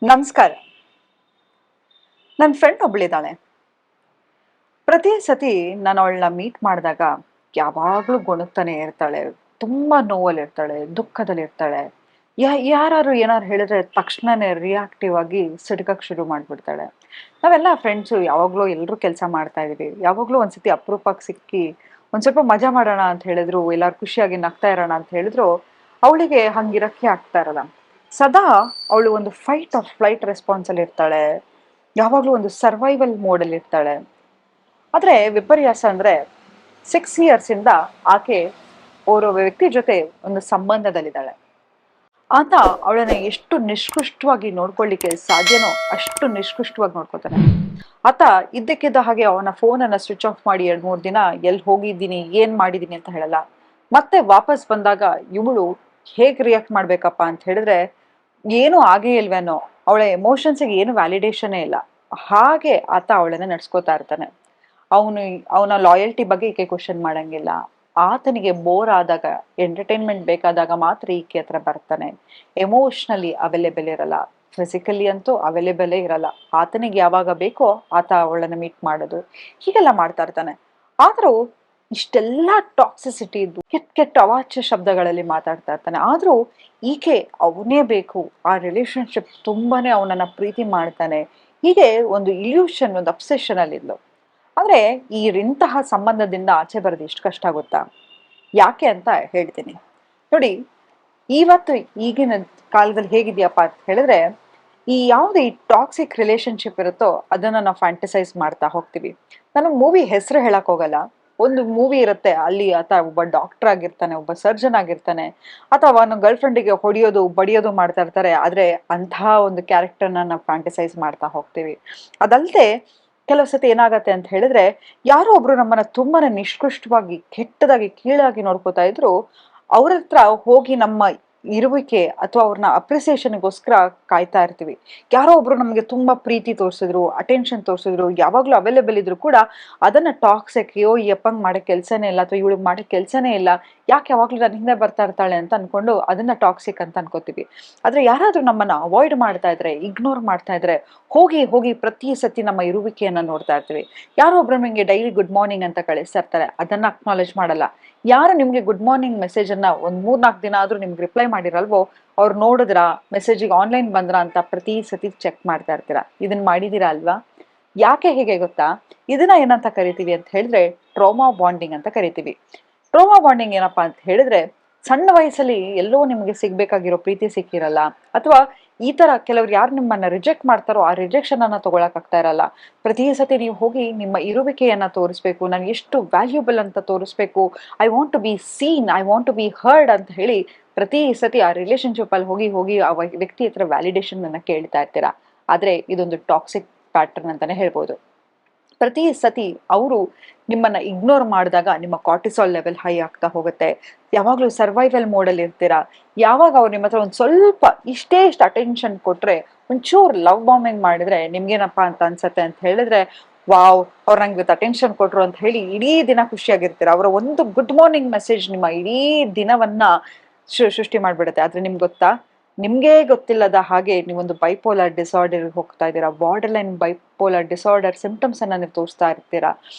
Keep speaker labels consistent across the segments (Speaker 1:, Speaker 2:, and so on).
Speaker 1: ನಮಸ್ಕಾರ. ನನ್ನ ಫ್ರೆಂಡ್ ಒಬ್ಳಿದ್ದಾಳೆ. ಪ್ರತಿ ಸತಿ ನಾನು ಅವಳನ್ನ ಮೀಟ್ ಮಾಡಿದಾಗ ಯಾವಾಗಲೂ ಗೊಣಗ್ತಾನೆ ಇರ್ತಾಳೆ. ತುಂಬ ನೋವಲ್ಲಿರ್ತಾಳೆ, ದುಃಖದಲ್ಲಿರ್ತಾಳೆ. ಯಾರಾದ್ರು ಏನಾದ್ರು ಹೇಳಿದ್ರೆ ತಕ್ಷಣನೇ ರಿಯಾಕ್ಟಿವ್ ಆಗಿ ಸಿಡ್ಕಕ್ಕೆ ಶುರು ಮಾಡಿಬಿಡ್ತಾಳೆ. ನಾವೆಲ್ಲ ಫ್ರೆಂಡ್ಸು ಯಾವಾಗಲೂ ಎಲ್ಲರೂ ಕೆಲಸ ಮಾಡ್ತಾ ಇದೀವಿ. ಯಾವಾಗಲೂ ಒಂದ್ಸತಿ ಅಪರೂಪಕ್ಕೆ ಸಿಕ್ಕಿ ಒಂದು ಸ್ವಲ್ಪ ಮಜಾ ಮಾಡೋಣ ಅಂತ ಹೇಳಿದ್ರು, ಎಲ್ಲರೂ ಖುಷಿಯಾಗಿ ನಗ್ತಾ ಇರೋಣ ಅಂತ ಹೇಳಿದ್ರು, ಅವಳಿಗೆ ಹಂಗಿರಕ್ಕೆ ಆಗ್ತಾ ಇರಲ್ಲ. ಸದಾ ಅವಳು ಒಂದು ಫೈಟ್ ಆರ್ ಫ್ಲೈಟ್ ರೆಸ್ಪಾನ್ಸಲ್ಲಿ ಇರ್ತಾಳೆ. ಯಾವಾಗಲೂ ಒಂದು ಸರ್ವೈವಲ್ ಮೋಡಲ್ಲಿ ಇರ್ತಾಳೆ. ಆದ್ರೆ ವಿಪರ್ಯಾಸ ಅಂದ್ರೆ 6 ಇಯರ್ಸ್ ಇಂದ ಆಕೆ ಓರ್ವ ವ್ಯಕ್ತಿ ಜೊತೆ ಒಂದು ಸಂಬಂಧದಲ್ಲಿದ್ದಾಳೆ. ಆತ ಅವಳನ್ನ ಎಷ್ಟು ನಿಷ್ಕೃಷ್ಟವಾಗಿ ನೋಡ್ಕೊಳ್ಳಿಕ್ಕೆ ಸಾಧ್ಯನೋ ಅಷ್ಟು ನಿಷ್ಕೃಷ್ಟವಾಗಿ ನೋಡ್ಕೊತಾನೆ. ಆತ ಇದ್ದಕ್ಕಿದ್ದ ಹಾಗೆ ಅವನ ಫೋನನ್ನ ಸ್ವಿಚ್ ಆಫ್ ಮಾಡಿ 2-3 ದಿನ ಎಲ್ಲಿ ಹೋಗಿದ್ದೀನಿ ಏನ್ ಮಾಡಿದೀನಿ ಅಂತ ಹೇಳಲ್ಲ. ಮತ್ತೆ ವಾಪಸ್ ಬಂದಾಗ ಇವಳು ಹೇಗ್ ರಿಯಾಕ್ಟ್ ಮಾಡ್ಬೇಕಪ್ಪ ಅಂತ ಹೇಳಿದ್ರೆ ಏನು ಆಗೇ ಇಲ್ವೇನೋ, ಅವಳ ಎಮೋಷನ್ಸ್ಗೆ ಏನು ವ್ಯಾಲಿಡೇಷನ್ನೇ ಇಲ್ಲ. ಹಾಗೆ ಆತ ಅವಳನ್ನ ನಡ್ಸ್ಕೊತಾ ಇರ್ತಾನೆ. ಅವನು ಅವನ ಲಾಯಲ್ಟಿ ಬಗ್ಗೆ ಈಕೆ ಕ್ವಶನ್ ಮಾಡಂಗಿಲ್ಲ. ಆತನಿಗೆ ಬೋರ್ ಆದಾಗ, ಎಂಟರ್ಟೈನ್ಮೆಂಟ್ ಬೇಕಾದಾಗ ಮಾತ್ರ ಈಕೆ ಹತ್ರ ಬರ್ತಾನೆ. ಎಮೋಷ್ನಲಿ ಅವೈಲೇಬಲ್ ಇರಲ್ಲ, ಫಿಸಿಕಲಿ ಅಂತೂ ಅವೈಲೇಬಲೇ ಇರಲ್ಲ. ಆತನಿಗೆ ಯಾವಾಗ ಬೇಕೋ ಆತ ಅವಳನ್ನ ಮೀಟ್ ಮಾಡೋದು, ಹೀಗೆಲ್ಲ ಮಾಡ್ತಾ ಇರ್ತಾನೆ. ಆದ್ರೂ ಇಷ್ಟೆಲ್ಲ ಟಾಕ್ಸಿಸಿಟಿ ಇದ್ದು ಕೆಟ್ಟ ಕೆಟ್ಟ ಅವಾಚ್ಯ ಶಬ್ದಗಳಲ್ಲಿ ಮಾತಾಡ್ತಾ ಇರ್ತಾನೆ. ಆದ್ರೂ ಈಕೆ ಅವನೇ ಬೇಕು, ಆ ರಿಲೇಶನ್ಶಿಪ್ ತುಂಬಾನೇ ಅವನನ್ನ ಪ್ರೀತಿ ಮಾಡ್ತಾನೆ, ಹೀಗೆ ಒಂದು ಇಲ್ಯೂಷನ್, ಒಂದು ಅಬ್ಸೆಷನ್ ಅಲ್ಲಿ ಇದ್ಲು. ಆದ್ರೆ ಇಂತಹ ಸಂಬಂಧದಿಂದ ಆಚೆ ಬರೋದು ಎಷ್ಟು ಕಷ್ಟ ಗೊತ್ತಾ? ಯಾಕೆ ಅಂತ ಹೇಳ್ತೀನಿ ನೋಡಿ. ಇವತ್ತು ಈಗಿನ ಕಾಲದಲ್ಲಿ ಹೇಗಿದೆಯಪ್ಪ ಅಂತ ಹೇಳಿದ್ರೆ, ಯಾವ್ದು ಈ ಟಾಕ್ಸಿಕ್ ರಿಲೇಶನ್ಶಿಪ್ ಇರುತ್ತೋ ಅದನ್ನ ನಾವು ಫ್ಯಾಂಟಸೈಸ್ ಮಾಡ್ತಾ ಹೋಗ್ತೀವಿ. ನಾನು ಮೂವಿ ಹೆಸರು ಹೇಳಕ್ ಹೋಗಲ್ಲ. ಒಂದು ಮೂವಿ ಇರುತ್ತೆ, ಅಲ್ಲಿ ಆತ ಒಬ್ಬ ಡಾಕ್ಟರ್ ಆಗಿರ್ತಾನೆ, ಒಬ್ಬ ಸರ್ಜನ್ ಆಗಿರ್ತಾನೆ, ಅಥವಾ ಅವನ ಗರ್ಲ್ ಫ್ರೆಂಡಿಗೆ ಹೊಡಿಯೋದು ಬಡಿಯೋದು ಮಾಡ್ತಾ ಇರ್ತಾರೆ. ಆದ್ರೆ ಅಂತಹ ಒಂದು ಕ್ಯಾರೆಕ್ಟರ್ನ ನಾವು ಫ್ಯಾಂಟಸೈಸ್ ಮಾಡ್ತಾ ಹೋಗ್ತೀವಿ. ಅದಲ್ಲದೆ ಕೆಲವು ಸತಿ ಏನಾಗತ್ತೆ ಅಂತ ಹೇಳಿದ್ರೆ, ಯಾರೋ ಒಬ್ರು ನಮ್ಮನ್ನ ತುಂಬಾನೇ ನಿಷ್ಕೃಷ್ಟವಾಗಿ, ಕೆಟ್ಟದಾಗಿ, ಕೀಳಾಗಿ ನೋಡ್ಕೋತಾ ಇದ್ರು, ಅವ್ರ ಹತ್ರ ಹೋಗಿ ನಮ್ಮ ಇರುವಿಕೆ ಅಥವಾ ಅವ್ರನ್ನ ಅಪ್ರಿಸಿಯೇಷನ್ಗೋಸ್ಕರ ಕಾಯ್ತಾ ಇರ್ತೀವಿ. ಯಾರೋ ಒಬ್ರು ನಮಗೆ ತುಂಬಾ ಪ್ರೀತಿ ತೋರಿಸಿದ್ರು, ಅಟೆನ್ಷನ್ ತೋರಿಸಿದ್ರು, ಯಾವಾಗ್ಲೂ ಅವೈಲೇಬಲ್ ಇದ್ರು ಕೂಡ ಅದನ್ನ ಟಾಕ್ಸಿಕ್, ಈ ಅಪ್ಪಂಗ್ ಮಾಡೋ ಕೆಲ್ಸನೇ ಇಲ್ಲ ಅಥವಾ ಇವಳಿಗೆ ಮಾಡೋ ಕೆಲ್ಸನೇ ಇಲ್ಲ, ಯಾಕೆ ಯಾವಾಗ್ಲೂ ನನ್ನ ಹಿಂದೆ ಬರ್ತಾ ಇರ್ತಾಳೆ ಅಂತ ಅನ್ಕೊಂಡು ಅದನ್ನ ಟಾಕ್ಸಿಕ್ ಅಂತ ಅನ್ಕೋತೀವಿ. ಆದ್ರೆ ಯಾರಾದ್ರೂ ನಮ್ಮನ್ನ ಅವಾಯ್ಡ್ ಮಾಡ್ತಾ ಇದ್ರೆ, ಇಗ್ನೋರ್ ಮಾಡ್ತಾ ಇದ್ರೆ, ಹೋಗಿ ಹೋಗಿ ಪ್ರತಿ ಸತಿ ನಮ್ಮ ಇರುವಿಕೆಯನ್ನ ನೋಡ್ತಾ ಇರ್ತೀವಿ. ಯಾರೋ ಒಬ್ರು ನಿಮ್ಗೆ ಡೈಲಿ ಗುಡ್ ಮಾರ್ನಿಂಗ್ ಅಂತ ಕಳಿಸ್ತಾ ಇರ್ತಾರೆ, ಅದನ್ನ ಅಕ್ನಾಲೇಜ್ ಮಾಡಲ್ಲ. ಯಾರು ನಿಮ್ಗೆ ಗುಡ್ ಮಾರ್ನಿಂಗ್ ಮೆಸೇಜ್ ಅನ್ನ ಒಂದ್ 3-4 ದಿನ ಆದ್ರೂ ನಿಮ್ಗೆ ರಿಪ್ಲೈ ಮಾಡಿರಲ್ವೋ, ಅವ್ರು ನೋಡಿದ್ರ, ಮೆಸೇಜಿಗೆ ಆನ್ಲೈನ್ ಬಂದ್ರ ಅಂತ ಪ್ರತಿ ಸತಿ ಚೆಕ್ ಮಾಡ್ತಾ ಇರ್ತೀರಾ. ಇದನ್ನ ಮಾಡಿದೀರಾ ಅಲ್ವಾ? ಯಾಕೆ ಹೀಗೆ ಗೊತ್ತಾ? ಇದನ್ನ ಏನಂತ ಕರಿತೀವಿ ಅಂತ ಹೇಳಿದ್ರೆ ಟ್ರೋಮಾ ಬಾಂಡಿಂಗ್ ಅಂತ ಕರಿತೀವಿ. ಟ್ರೋಮಾ ಬಾಂಡಿಂಗ್ ಏನಪ್ಪಾ ಅಂತ ಹೇಳಿದ್ರೆ, ಸಣ್ಣ ವಯಸ್ಸಲ್ಲಿ ಎಲ್ಲೋ ನಿಮ್ಗೆ ಸಿಗ್ಬೇಕಾಗಿರೋ ಪ್ರೀತಿ ಸಿಕ್ಕಿರಲ್ಲ, ಅಥವಾ ಈ ತರ ಕೆಲವ್ರು ಯಾರು ನಿಮ್ಮನ್ನ ರಿಜೆಕ್ಟ್ ಮಾಡ್ತಾರೋ ಆ ರಿಜೆಕ್ಷನ್ ಅನ್ನ ತಗೊಳಕ್ ಆಗ್ತಾ ಇರಲ್ಲ. ಪ್ರತಿ ಸತಿ ನೀವು ಹೋಗಿ ನಿಮ್ಮ ಇರುವಿಕೆಯನ್ನ ತೋರಿಸ್ಬೇಕು, ನಾನು ಎಷ್ಟು ವ್ಯಾಲ್ಯೂಬಲ್ ಅಂತ ತೋರಿಸ್ಬೇಕು, I want to be seen, I want to be heard ಅಂತ ಹೇಳಿ ಪ್ರತಿ ಸತಿ ಆ ರಿಲೇಶನ್ಶಿಪ್ ಅಲ್ಲಿ ಹೋಗಿ ಹೋಗಿ ಆ ವ್ಯಕ್ತಿ ಹತ್ರ ವ್ಯಾಲಿಡೇಷನ್ ಅನ್ನ ಕೇಳ್ತಾ ಇರ್ತೀರಾ. ಆದ್ರೆ ಇದೊಂದು ಟಾಕ್ಸಿಕ್ ಪ್ಯಾಟರ್ನ್ ಅಂತಾನೆ ಹೇಳ್ಬೋದು. ಪ್ರತಿ ಸತಿ ಅವರು ನಿಮ್ಮನ್ನ ಇಗ್ನೋರ್ ಮಾಡಿದಾಗ ನಿಮ್ಮ ಕಾರ್ಟಿಸಾಲ್ ಲೆವೆಲ್ ಹೈ ಆಗ್ತಾ ಹೋಗುತ್ತೆ. ಯಾವಾಗ್ಲೂ ಸರ್ವೈವಲ್ ಮೋಡಲ್ಲಿ ಇರ್ತೀರಾ. ಯಾವಾಗ ಅವ್ರು ನಿಮ್ಮ ಹತ್ರ ಒಂದ್ ಸ್ವಲ್ಪ ಇಷ್ಟೇ ಇಷ್ಟು ಅಟೆನ್ಷನ್ ಕೊಟ್ರೆ, ಒಂಚೂರು ಲವ್ ಬಾಂಬಿಂಗ್ ಮಾಡಿದ್ರೆ ನಿಮ್ಗೇನಪ್ಪಾ ಅಂತ ಅನ್ಸತ್ತೆ ಅಂತ ಹೇಳಿದ್ರೆ, ವಾವ್, ಅವ್ರು ನಂಗೆ ಇವತ್ತು ಅಟೆನ್ಷನ್ ಕೊಟ್ರು ಅಂತ ಹೇಳಿ ಇಡೀ ದಿನ ಖುಷಿಯಾಗಿರ್ತೀರ. ಅವರ ಒಂದು ಗುಡ್ ಮಾರ್ನಿಂಗ್ ಮೆಸೇಜ್ ನಿಮ್ಮ ಇಡೀ ದಿನವನ್ನ ಸೃಷ್ಟಿ ಮಾಡ್ಬಿಡುತ್ತೆ. ಆದ್ರೆ ನಿಮ್ಗೆ ಗೊತ್ತಾ, ನಿಮ್ಗೆ ಗೊತ್ತಿಲ್ಲದ ಹಾಗೆ ನೀವೊಂದು ಬೈಪೋಲಾರ್ ಡಿಸಾರ್ಡರ್ ಹೋಗ್ತಾ ಇದ್ದೀರಾ. Border line bipolar disorder symptoms ಅನ್ನ ನೀವು ತೋರಿಸ್ತಾ ಇರ್ತೀರಾ.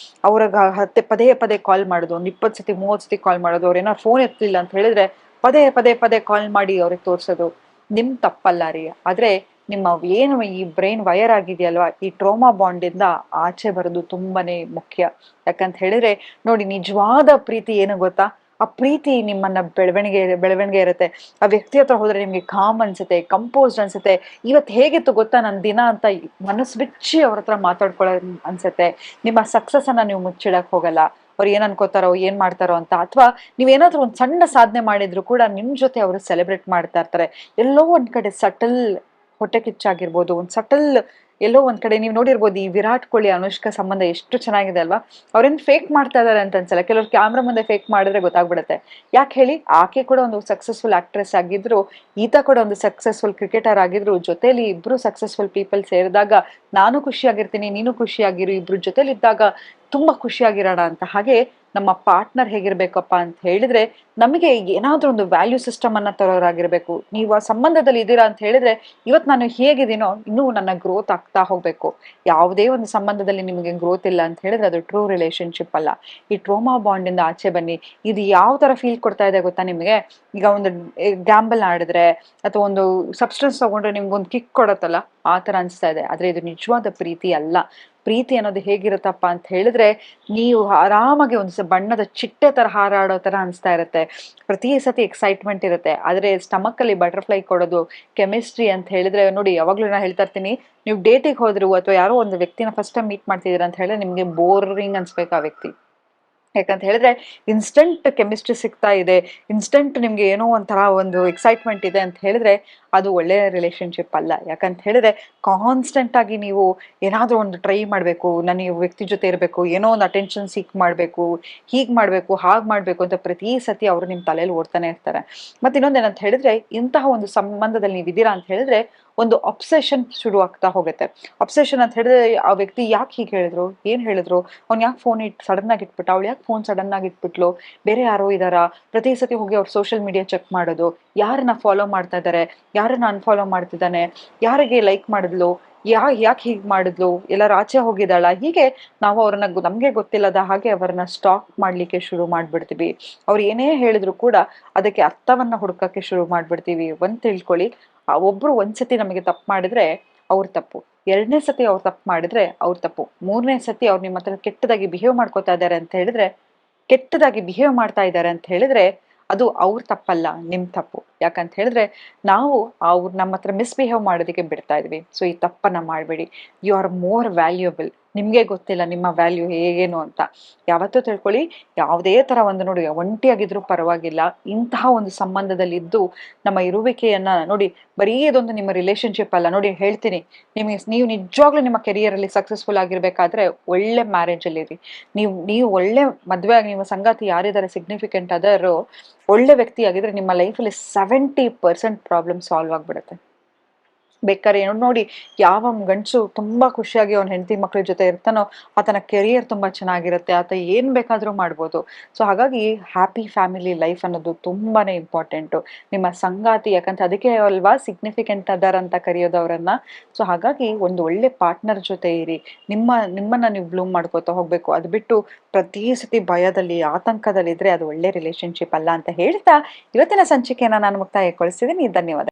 Speaker 1: ಅವ್ರಿಗೆ ಪದೇ ಪದೇ ಕಾಲ್ ಮಾಡೋದು, ಒಂದು 20 ಸತಿ 30 ಸತಿ ಕಾಲ್ ಮಾಡೋದು, ಅವ್ರು ಏನಾದ್ರು ಫೋನ್ ಎತ್ತಲಿಲ್ಲ ಅಂತ ಹೇಳಿದ್ರೆ ಪದೇ ಪದೇ ಪದೇ ಕಾಲ್ ಮಾಡಿ ಅವ್ರಿಗೆ ತೋರಿಸೋದು. ನಿಮ್ ತಪ್ಪಲ್ಲ ರೀ. ಆದ್ರೆ ನಿಮ್ಮ ಏನು ಈ ಬ್ರೈನ್ ವೈರ್ ಆಗಿದೆಯಲ್ವಾ, ಈ ಟ್ರೋಮಾ ಬಾಂಡ್ ಇಂದ ಆಚೆ ಬರೋದು ತುಂಬಾನೇ ಮುಖ್ಯ. ಯಾಕಂತ ಹೇಳಿದ್ರೆ ನೋಡಿ, ನಿಜವಾದ ಪ್ರೀತಿ ಏನು ಗೊತ್ತಾ? ಆ ಪ್ರೀತಿ ನಿಮ್ಮನ್ನ ಬೆಳವಣಿಗೆ ಇರುತ್ತೆ. ಆ ವ್ಯಕ್ತಿ ಹತ್ರ ಹೋದ್ರೆ ನಿಮ್ಗೆ ಕಾಮ್ ಅನ್ಸುತ್ತೆ, ಕಂಪೋಸ್ಡ್ ಅನ್ಸುತ್ತೆ. ಇವತ್ತು ಹೇಗಿತ್ತು ಗೊತ್ತಾ ನನ್ನ ದಿನ ಅಂತ ಮನಸ್ಸು ಬಿಚ್ಚಿ ಅವ್ರ ಹತ್ರ ಮಾತಾಡ್ಕೊಳ್ಳೋ ಅನ್ಸುತ್ತೆ. ನಿಮ್ಮ ಸಕ್ಸಸ್ ಅನ್ನ ನೀವು ಮುಚ್ಚಿಡಕ್ ಹೋಗಲ್ಲ. ಅವ್ರು ಏನ್ ಅನ್ಕೋತಾರೋ, ಏನ್ ಮಾಡ್ತಾರೋ ಅಂತ. ಅಥವಾ ನೀವೇನಾದ್ರೂ ಒಂದ್ ಸಣ್ಣ ಸಾಧನೆ ಮಾಡಿದ್ರು ಕೂಡ ನಿಮ್ ಜೊತೆ ಅವರು ಸೆಲೆಬ್ರೇಟ್ ಮಾಡ್ತಾ ಇರ್ತಾರೆ. ಎಲ್ಲೋ ಒಂದ್ ಕಡೆ ಸಟಲ್ ಹೊಟ್ಟೆ ಕಿಚ್ಚಾಗಿರ್ಬೋದು, ಒಂದ್ ಸಟಲ್ ಎಲ್ಲೋ ಒಂದ್ ಕಡೆ ನೀವು ನೋಡಿರ್ಬೋದು. ಈ ವಿರಾಟ್ ಕೊಹ್ಲಿ ಅನುಷ್ಕಾ ಸಂಬಂಧ ಎಷ್ಟು ಚೆನ್ನಾಗಿದೆ ಅಲ್ವಾ? ಅವ್ರೇನ್ ಫೇಕ್ ಮಾಡ್ತಾ ಇದಾರೆ ಅಂತ ಅನ್ಸಲ್ಲ. ಕೆಲವ್ರು ಕ್ಯಾಮ್ರಾ ಮುಂದೆ ಫೇಕ್ ಮಾಡಿದ್ರೆ ಗೊತ್ತಾಗ್ಬಿಡುತ್ತೆ. ಯಾಕೆ ಹೇಳಿ? ಆಕೆ ಕೂಡ ಒಂದು ಸಕ್ಸಸ್ಫುಲ್ ಆಕ್ಟ್ರೆಸ್ ಆಗಿದ್ರು, ಈತ ಕೂಡ ಒಂದು ಸಕ್ಸಸ್ಫುಲ್ ಕ್ರಿಕೆಟರ್ ಆಗಿದ್ರು. ಜೊತೆಲಿ ಇಬ್ರು ಸಕ್ಸಸ್ಫುಲ್ ಪೀಪಲ್ ಸೇರಿದಾಗ ನಾನು ಖುಷಿಯಾಗಿರ್ತೀನಿ, ನೀನು ಖುಷಿಯಾಗಿರು. ಇಬ್ರು ಜೊತೆಲಿ ಇದ್ದಾಗ ತುಂಬಾ ಖುಷಿಯಾಗಿರೋಣ ಅಂತ. ಹಾಗೆ ನಮ್ಮ ಪಾರ್ಟ್ನರ್ ಹೇಗಿರ್ಬೇಕಪ್ಪ ಅಂತ ಹೇಳಿದ್ರೆ, ನಮಗೆ ಏನಾದ್ರೂ ಒಂದು ವ್ಯಾಲ್ಯೂ ಸಿಸ್ಟಮ್ ಅನ್ನ ತರೋರಾಗಿರ್ಬೇಕು. ನೀವು ಆ ಸಂಬಂಧದಲ್ಲಿ ಇದ್ದೀರಾ ಅಂತ ಹೇಳಿದ್ರೆ, ಇವತ್ತು ನಾನು ಹೇಗಿದ್ದೀನೋ ಇನ್ನೂ ನನ್ನ ಗ್ರೋತ್ ಆಗ್ತಾ ಹೋಗ್ಬೇಕು. ಯಾವುದೇ ಒಂದು ಸಂಬಂಧದಲ್ಲಿ ನಿಮಗೆ ಗ್ರೋತ್ ಇಲ್ಲ ಅಂತ ಹೇಳಿದ್ರೆ ಅದು ಟ್ರೂ ರಿಲೇಶನ್ಶಿಪ್ ಅಲ್ಲ. ಈ ಟ್ರೋಮಾ ಬಾಂಡ್ ಇಂದ ಆಚೆ ಬನ್ನಿ. ಇದು ಯಾವ ತರ ಫೀಲ್ ಕೊಡ್ತಾ ಇದೆ ಗೊತ್ತಾ ನಿಮಗೆ? ಈಗ ಒಂದು ಗ್ಯಾಂಬಲ್ ಆಡಿದ್ರೆ ಅಥವಾ ಒಂದು ಸಬ್ಸ್ಟೆನ್ಸ್ ತಗೊಂಡ್ರೆ ನಿಮ್ಗೊಂದು ಕಿಕ್ ಕೊಡತ್ತಲ್ಲ, ಆ ತರ ಅನ್ಸ್ತಾ ಇದೆ. ಆದ್ರೆ ಇದು ನಿಜವಾದ ಪ್ರೀತಿ ಅಲ್ಲ. ಪ್ರೀತಿ ಅನ್ನೋದು ಹೇಗಿರುತ್ತಪ್ಪ ಅಂತ ಹೇಳಿದ್ರೆ, ನೀವು ಆರಾಮಾಗಿ ಒಂದು ಬಣ್ಣದ ಚಿಟ್ಟೆ ತರ ಹಾರಾಡೋ ತರ ಅನ್ಸ್ತಾ ಇರುತ್ತೆ. ಪ್ರತಿ ಸತಿ ಎಕ್ಸೈಟ್ಮೆಂಟ್ ಇರುತ್ತೆ. ಆದ್ರೆ ಸ್ಟಮಕ್ ಅಲ್ಲಿ ಬಟರ್ಫ್ಲೈ ಕೊಡೋದು ಕೆಮಿಸ್ಟ್ರಿ ಅಂತ ಹೇಳಿದ್ರೆ, ನೋಡಿ ಯಾವಾಗ್ಲೂ ನಾ ಹೇಳ್ತಾ ಇರ್ತೀನಿ, ನೀವು ಡೇಟಿಗೆ ಹೋದ್ರು ಅಥವಾ ಯಾರೋ ಒಂದು ವ್ಯಕ್ತಿನ ಫಸ್ಟ್ ಟೈಮ್ ಮೀಟ್ ಮಾಡ್ತಿದ್ದೀರಾ ಅಂತ ಹೇಳಿದ್ರೆ ನಿಮ್ಗೆ ಬೋರಿಂಗ್ ಅನ್ಸ್ಬೇಕು ಆ ವ್ಯಕ್ತಿ. ಯಾಕಂತ ಹೇಳಿದ್ರೆ ಇನ್ಸ್ಟಂಟ್ ಕೆಮಿಸ್ಟ್ರಿ ಸಿಗ್ತಾ ಇದೆ, ಇನ್ಸ್ಟಂಟ್ ನಿಮ್ಗೆ ಏನೋ ಒಂಥರ ಒಂದು ಎಕ್ಸೈಟ್ಮೆಂಟ್ ಇದೆ ಅಂತ ಹೇಳಿದ್ರೆ ಅದು ಒಳ್ಳೆ ರಿಲೇಶನ್ಶಿಪ್ ಅಲ್ಲ. ಯಾಕಂತ ಹೇಳಿದ್ರೆ ಕಾನ್ಸ್ಟೆಂಟ್ ಆಗಿ ನೀವು ಏನಾದ್ರೂ ಒಂದು ಟ್ರೈ ಮಾಡ್ಬೇಕು, ನಾನು ಈ ವ್ಯಕ್ತಿ ಜೊತೆ ಇರಬೇಕು, ಏನೋ ಒಂದು ಅಟೆನ್ಷನ್ ಸೀಕ್ ಮಾಡ್ಬೇಕು, ಹೀಗ್ ಮಾಡ್ಬೇಕು, ಹಾಗ್ ಮಾಡ್ಬೇಕು ಅಂತ ಪ್ರತಿ ಸತಿ ಅವರು ನಿಮ್ ತಲೆಯಲ್ಲಿ ಓಡ್ತಾನೆ ಇರ್ತಾರೆ. ಮತ್ತೆ ಇನ್ನೊಂದೇನಂತ ಹೇಳಿದ್ರೆ, ಇಂತಹ ಒಂದು ಸಂಬಂಧದಲ್ಲಿ ನೀವು ಇದ್ದೀರಾ ಅಂತ ಹೇಳಿದ್ರೆ ಒಂದು ಅಬ್ಸೆಷನ್ ಶುರು ಆಗ್ತಾ ಹೋಗುತ್ತೆ. ಅಬ್ಸೆಷನ್ ಅಂತ ಹೇಳಿದ್ರೆ, ಆ ವ್ಯಕ್ತಿ ಯಾಕೆ ಹೀಗೆ ಹೇಳಿದ್ರು, ಏನ್ ಹೇಳಿದ್ರು, ಅವ್ನು ಯಾಕೆ ಫೋನ್ ಸಡನ್ ಆಗಿ ಇಟ್ಬಿಟ್ಟ, ಅವಳು ಯಾಕೆ ಫೋನ್ ಸಡನ್ ಆಗಿ ಇಟ್ಬಿಟ್ಲು, ಬೇರೆ ಯಾರೋ ಇದಾರಾ, ಪ್ರತಿ ಸತಿ ಹೋಗಿ ಅವ್ರು ಸೋಷಿಯಲ್ ಮೀಡಿಯಾ ಚೆಕ್ ಮಾಡೋದು, ಯಾರನ್ನ ಫಾಲೋ ಮಾಡ್ತಾ ಇದ್ದಾರೆ, ಯಾರನ್ನ ಅನ್ಫಾಲೋ ಮಾಡ್ತಿದ್ದಾನೆ, ಯಾರಿಗೆ ಲೈಕ್ ಮಾಡಿದ್ಲು, ಯಾಕೆ ಹೀಗೆ ಮಾಡಿದ್ಲು, ಎಲ್ಲಾರು ಆಚೆ ಹೋಗಿದ್ದಾಳ, ಹೀಗೆ ನಾವು ಅವ್ರನ್ನ ನಮ್ಗೆ ಗೊತ್ತಿಲ್ಲದ ಹಾಗೆ ಅವರನ್ನ ಸ್ಟಾಕ್ ಮಾಡ್ಲಿಕ್ಕೆ ಶುರು ಮಾಡ್ಬಿಡ್ತೀವಿ. ಅವ್ರು ಏನೇ ಹೇಳಿದ್ರು ಕೂಡ ಅದಕ್ಕೆ ಅರ್ಥವನ್ನ ಹುಡುಕಕ್ಕೆ ಶುರು ಮಾಡ್ಬಿಡ್ತೀವಿ. ಒಂದ್ ತಿಳ್ಕೊಳ್ಳಿ, ಒಬ್ರು ಒಂದ್ಸತಿ ನಮಗೆ ತಪ್ಪು ಮಾಡಿದ್ರೆ ಅವ್ರ ತಪ್ಪು, ಎರಡನೇ ಸತಿ ಅವ್ರು ತಪ್ಪು ಮಾಡಿದ್ರೆ ಅವ್ರ ತಪ್ಪು, ಮೂರನೇ ಸತಿ ಅವ್ರು ನಿಮ್ಮ ಹತ್ರ ಕೆಟ್ಟದಾಗಿ ಬಿಹೇವ್ ಮಾಡ್ಕೋತಾ ಇದ್ದಾರೆ ಅಂತ ಹೇಳಿದ್ರೆ, ಕೆಟ್ಟದಾಗಿ ಬಿಹೇವ್ ಮಾಡ್ತಾ ಇದ್ದಾರೆ ಅಂತ ಹೇಳಿದ್ರೆ ಅದು ಅವ್ರ ತಪ್ಪಲ್ಲ, ನಿಮ್ ತಪ್ಪು. ಯಾಕಂತ ಹೇಳಿದ್ರೆ ನಾವು ಅವ್ರು ನಮ್ಮ ಹತ್ರ ಮಿಸ್ಬಿಹೇವ್ ಮಾಡೋದಕ್ಕೆ ಬಿಡ್ತಾ ಇದ್ವಿ. ಸೊ ಈ ತಪ್ಪನ್ನ ಮಾಡ್ಬೇಡಿ. You are more valuable. ನಿಮ್ಗೆ ಗೊತ್ತಿಲ್ಲ ನಿಮ್ಮ ವ್ಯಾಲ್ಯೂ ಹೇಗೇನು ಅಂತ. ಯಾವತ್ತೂ ತಿಳ್ಕೊಳ್ಳಿ, ಯಾವುದೇ ತರ ಒಂದು ನೋಡಿ, ಒಂಟಿಯಾಗಿದ್ರು ಪರವಾಗಿಲ್ಲ, ಇಂತಹ ಒಂದು ಸಂಬಂಧದಲ್ಲಿ ಇದ್ದು ನಮ್ಮ ಇರುವಿಕೆಯನ್ನ ನೋಡಿ, ಬರೀ ಇದೊಂದು ನಿಮ್ಮ ರಿಲೇಶನ್ಶಿಪ್ ಅಲ್ಲ. ನೋಡಿ ಹೇಳ್ತೀನಿ, ನೀವು ನಿಜವಾಗ್ಲೂ ನಿಮ್ಮ ಕೆರಿಯರ್ ಅಲ್ಲಿ ಸಕ್ಸಸ್ಫುಲ್ ಆಗಿರ್ಬೇಕಾದ್ರೆ ಒಳ್ಳೆ ಮ್ಯಾರೇಜ್ ಅಲ್ಲಿ ಇರಿ. ನೀವು ಒಳ್ಳೆ ಮದ್ವೆ ಆಗಿ ನಿಮ್ಮ ಸಂಗಾತಿ ಯಾರಿದ್ದಾರೆ ಸಿಗ್ನಿಫಿಕೆಂಟ್ ಅದರ್ ಒಳ್ಳೆ ವ್ಯಕ್ತಿ ಆಗಿದ್ರೆ ನಿಮ್ಮ ಲೈಫಲ್ಲಿ 70% ಪ್ರಾಬ್ಲಮ್ ಸಾಲ್ವ್ ಆಗ್ಬಿಡುತ್ತೆ. ಬೇಕಾದ್ರೆ ಏನೋ ನೋಡಿ, ಯಾವ ಗಂಡಸು ತುಂಬಾ ಖುಷಿಯಾಗಿ ಅವ್ನ ಹೆಂಡತಿ ಮಕ್ಳ ಜೊತೆ ಇರ್ತಾನೋ ಆತನ ಕೆರಿಯರ್ ತುಂಬಾ ಚೆನ್ನಾಗಿರುತ್ತೆ, ಆತ ಏನ್ ಬೇಕಾದ್ರೂ ಮಾಡ್ಬೋದು. ಸೊ ಹಾಗಾಗಿ ಹ್ಯಾಪಿ ಫ್ಯಾಮಿಲಿ ಲೈಫ್ ಅನ್ನೋದು ತುಂಬಾನೇ ಇಂಪಾರ್ಟೆಂಟು. ನಿಮ್ಮ ಸಂಗಾತಿ, ಯಾಕಂತ ಅದಕ್ಕೆ ಅಲ್ವಾ ಸಿಗ್ನಿಫಿಕೆಂಟ್ ಅದರ್ ಅಂತ ಕರೆಯೋದವ್ರನ್ನ. ಸೊ ಹಾಗಾಗಿ ಒಂದು ಒಳ್ಳೆ ಪಾರ್ಟ್ನರ್ ಜೊತೆ ಇರಿ. ನಿಮ್ಮನ್ನ ನೀವು ಬ್ಲೂಮ್ ಮಾಡ್ಕೋತಾ ಹೋಗ್ಬೇಕು. ಅದು ಬಿಟ್ಟು ಪ್ರತಿ ಸತಿ ಭಯದಲ್ಲಿ ಆತಂಕದಲ್ಲಿ ಇದ್ರೆ ಅದು ಒಳ್ಳೆ ರಿಲೇಶನ್ಶಿಪ್ ಅಲ್ಲ ಅಂತ ಹೇಳ್ತಾ ಇವತ್ತಿನ ಸಂಚಿಕೆಯನ್ನ ನಾನು ಮುಕ್ತಾಯಗೊಳಿಸಿದ್ದೀನಿ. ಧನ್ಯವಾದ.